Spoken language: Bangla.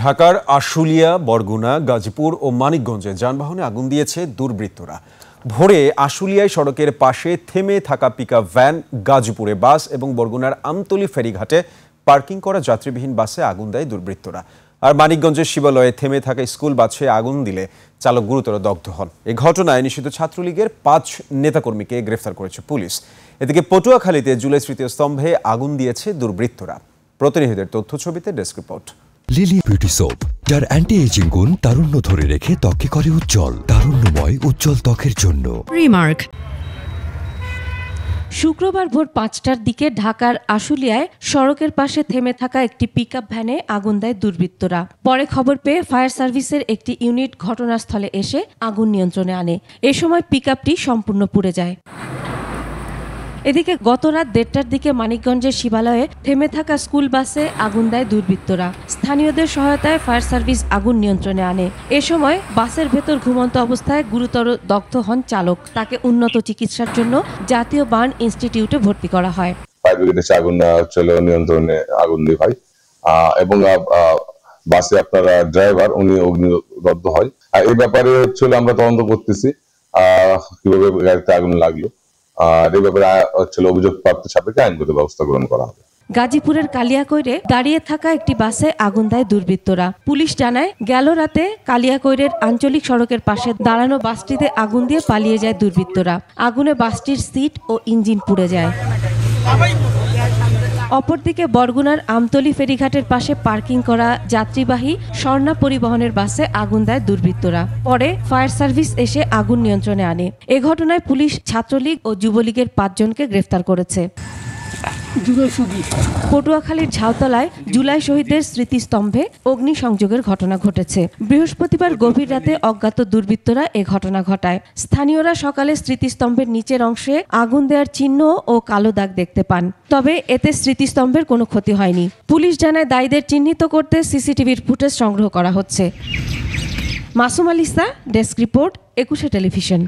ঢাকার আশুলিয়া, বরগুনা, গাজীপুর ও মানিকগঞ্জে যানবাহনে আগুন দিয়েছে দুর্বৃত্তরা। ভোরে আশুলিয়ায় সড়কের পাশে থেমে থাকা পিকআপ ভ্যান, গাজীপুরে বাস এবং বরগুনার আমতলী ফেরিঘাটে পার্কিং করা যাত্রীবিহীন বাসে আগুন দেয় দুর্বৃত্তরা। আর মানিকগঞ্জের শিবালয়ে থেমে থাকা স্কুল বাসে আগুন দিলে চালক গুরুতর দগ্ধ হন। এই ঘটনায় নিষিদ্ধ ছাত্রলীগের 5 নেতাকর্মীকে গ্রেফতার করেছে পুলিশ। এদিকে পটুয়াখালীতে জুলাই তৃতীয় স্তম্ভে আগুন দিয়েছে দুর্বৃত্তরা। প্রতিনিধিদের তথ্য ছবিতে desk report. Lily beauty soap, যার অ্যান্টি এজিং গুণ তারুণ্য ধরে রেখে ত্বককে করে উজ্জ্বল। তারুণ্যময় উজ্জ্বল ত্বকের জন্য রিমার্ক। শুক্রবার ভোর 5টার দিকে ঢাকার আশুলিয়ায় সড়কের পাশে থেমে থাকা একটি পিকআপ ভ্যানে আগুন দেয় দুর্বৃত্তরা। পরে খবর পেয়ে ফায়ার সার্ভিসের একটি ইউনিট ঘটনাস্থলে এসে আগুন নিয়ন্ত্রণে আনে। এ সময় পিকআপটি সম্পূর্ণ পুড়ে যায়। এদিকে গত রাত 1:30টার দিকে মানিকগঞ্জের শিবালয়ে থেমে থাকা স্কুল বাসে আগুন দেয় দুর্বৃত্তরা। স্থানীয়দের সহায়তায় ফায়ার সার্ভিস আগুন নিয়ন্ত্রণে আনে। এ সময় বাসের ভেতর ঘুমন্ত অবস্থায় গুরুতর দগ্ধ হন চালক। তাকে উন্নত চিকিৎসার জন্য জাতীয় বার্ন ইনস্টিটিউটে ভর্তি করা হয়। ফায়ার ব্রিগেড এসে আগুন নিয়ন্ত্রণে আগুন দিয়ে হয় এবং বাসে আপনারা ড্রাইভার উনি অগ্নিদগ্ধ হয়। এই ব্যাপারে আমরা তদন্ত করতেছি কিভাবে গাড়িতে আগুন লাগলো। আর এই ব্যাপারে অভিযোগপ্রাপ্ত সাপেক্ষে আইনগত ব্যবস্থা গ্রহণ করা হবে। গাজীপুরের কালিয়াকৈরে দাঁড়িয়ে থাকা একটি বাসে আগুন দেয় দুর্বৃত্তরা। পুলিশ জানায়, গেল রাতে কালিয়াকৈরের আঞ্চলিক সড়কের পাশে দাঁড়ানো বাসটিতে আগুন দিয়ে পালিয়ে যায় দুর্বৃত্তরা। আগুনে বাসটির সিট ও ইঞ্জিন পুড়ে যায়। অপরদিকে বরগুনার আমতলী ফেরিঘাটের পাশে পার্কিং করা যাত্রীবাহী স্বর্ণা পরিবহনের বাসে আগুন দেয় দুর্বৃত্তরা। পরে ফায়ার সার্ভিস এসে আগুন নিয়ন্ত্রণে আনে। এ ঘটনায় পুলিশ ছাত্রলীগ ও যুবলীগের 5 জনকে গ্রেফতার করেছে। পটুয়াখালীর ঝাউতলায় জুলাই শহীদদের স্মৃতিস্তম্ভে অগ্নিসংযোগের ঘটনা ঘটেছে। বৃহস্পতিবার গভীর রাতে অজ্ঞাত দুর্বৃত্তরা এ ঘটনা ঘটায়। স্থানীয়রা সকালে স্মৃতিস্তম্ভের নিচের অংশে আগুন দেওয়ার চিহ্ন ও কালো দাগ দেখতে পান। তবে এতে স্মৃতিস্তম্ভের কোনো ক্ষতি হয়নি। পুলিশ জানায়, দায়ীদের চিহ্নিত করতে সিসিটিভির ফুটেজ সংগ্রহ করা হচ্ছে। Masum আলিসা, desk report, 21 television.